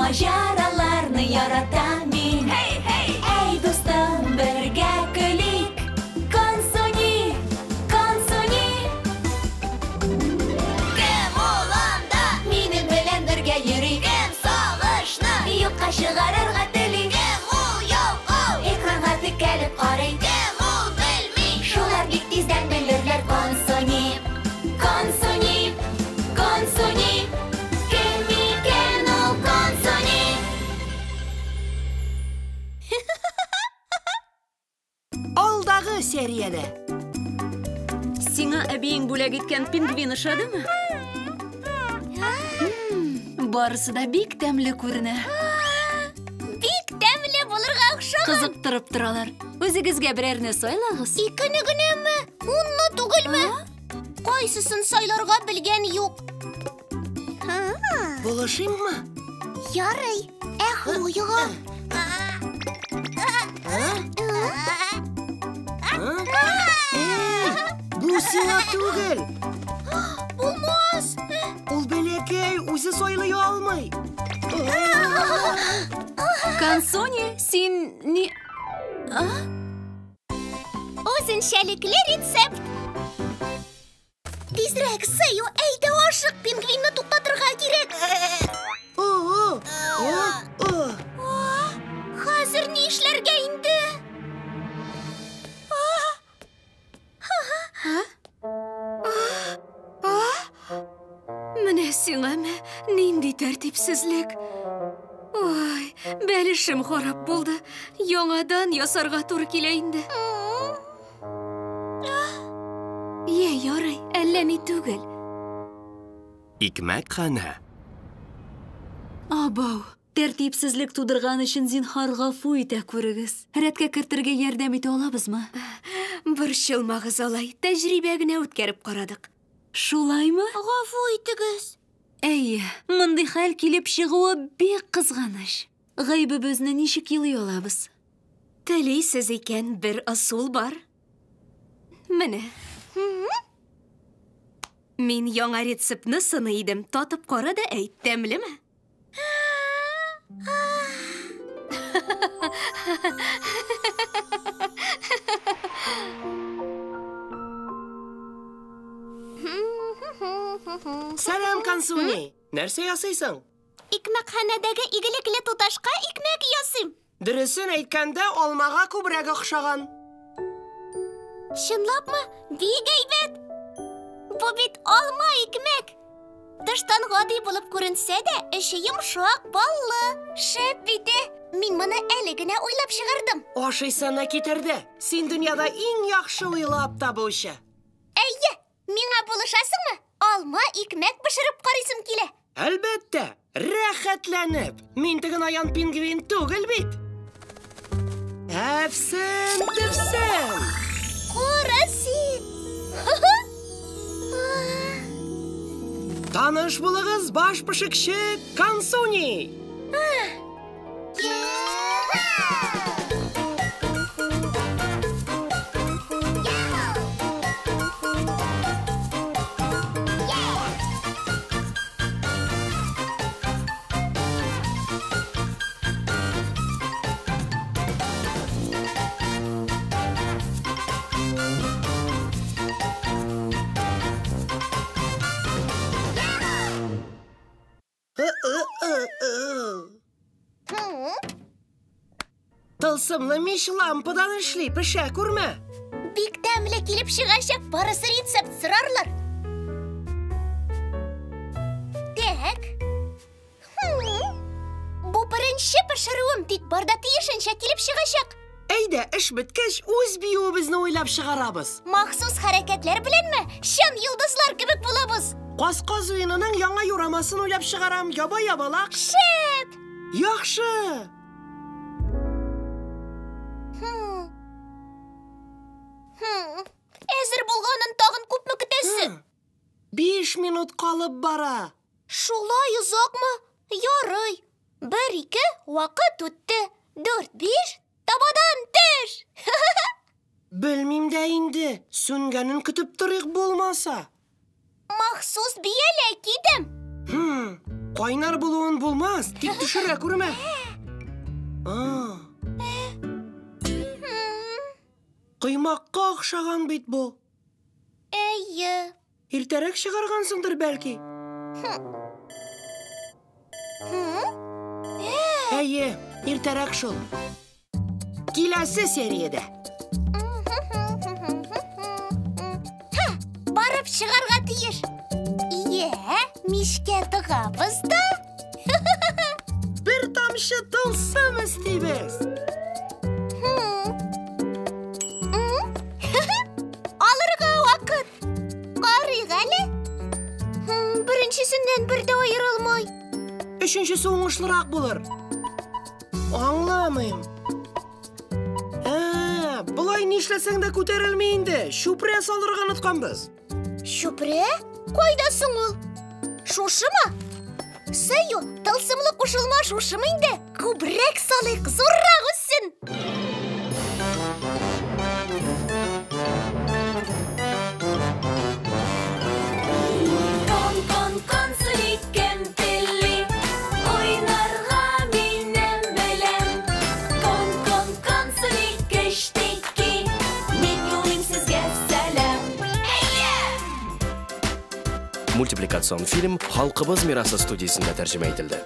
Majaralarni yaratam men. Ey do'stim, birga kulik. Konsoni, konsoni. Kim olamda? Mening bilan birga yuring. Kim sog'ishni yo'qqa chiqararga tiling. Kim u yo'q, ekranga tikilib qarang. Kim u bilmay, shular tezdan bilirlar. Konsoni, konsoni, konsoni. Kim ekan u konsoni? Aldagı seriyede. Сиңа әбейің бүләк еткән пингвин ошадымы? Барысы да бик тәмле күренә. Бик тәмле булырга охшаган. Кызыктырып торалар. Үзегезгә берәрне сайлагыз. Икене генәме? Унны түгелме? Кайсысын сайларга белгән юк. Булышыйммы? Ярый. Хлояга. Bu sina түгел. Булмас. Ул бәләкәй үзе сайлый алмый. Консони, син ни... Үзенчәлекле рецепт. Тизрәк сыю, әйдә ашык, пингвинны туктатырга кирәк. Хәзер ни эшләргә инде? Менә сиңәме нинди тәртипсезлек. Ой, бәлешем харап булды. Яңадан ясарга туры килә инде. Ярый, әллә ни түгел. Икмәкханә. Абау, тәртипсезлек тудырган өчен зинһар гафу итә күрегез. Рәткә кертергә ярдәм итә алабызмы? Борчылмагыз алай, тәҗрибә генә үткәреп карадык. Шулаймы? Гафу итегез. Әйе, мондый хәл килеп чыгуы бик кызганыч. Гайбыбызны ничек елый алабыз? Телисез икән, бер асул бар. Менә. Мин яңа рецептны сыный идем. Татып кара да әйт, тәмлеме? Сәлам, Консуни. Нәрсә ясыйсың? Икмәкханәдәге игелекле туташка икмәк ясыйм. Дөресен әйткәндә, алмага күбрәк охшаган. Чынлапмы? Бик әйбәт. Бу бит алма икмәк. Тыштан гади булып күренсә дә, эче йомшак, баллы. Шәп бит. Мин моны әле генә уйлап чыгардым. Ашыйсына китерде. Син дөньяда иң яхшы уйлап табучы. Әйе, миңа булышасыңмы? Алма икмәк пешереп карыйсым килә. Әлбәттә, рәхәтләнеп. Мин теге аян пингвин түгел бит. Әфсен, төфсен. Күрәсин. Таныш булыгыз, баш пешекче Консуни. Тылсымлы мич лампадан эшли, пешә күрмә. Бик тәмле килеп чыгачак, барысы рецепт сорарлар. Так. Бу беренче пешерүем, тик барда тиешенчә килеп чыгачак. Әйдә, эш беткәч, үз биюебезне уйлап чыгарабыз. Махсус хәрәкәтләр беләнме? Чын йолдызлар кебек булабыз. Касказ уенының яңа юрамасын уйлап чыгарам, яба-ябалак. Шәп! Яхшы! Әзер булганын тагын күпме көтәсең? 5 минут калып бара. Шулай озакмы? Ярый. 1-2 вакыт үтте. 4-5 табадан төш. Белмим дә инде. Сүнгәнен көтеп торыйк булмаса. Махсус бияләк идем. Кайнар булуын булмас, тик түшірә күрмә. Кыймакка охшаган бит бу. Әйе. Иртәрәк чыгаргансыңдыр бәлки. Әйе, иртәрәк шул. Киләсе сериядә. Барып чыгарга тиеш. Ие, мишкә тыгабыз да. Бер тамчы тылсым истибез. Алырга вакыт. Карыйк әле. Беренчесеннән бер дә аерылмай. Өченчесе уңышлырак булыр. Аңламыйм. Булай нишләсәң дә күтәрелми инде. Шупрә салырга онытканбыз. Шупрә? Кайда соң ул? Шушымы? Сәю, тылсымлы кушылма шушымы инде? Күбрәк салыйк, зуррак үссен. Мультипликацион фильм «Халкыбыз мирасы» студиясында тәрҗемә ителде.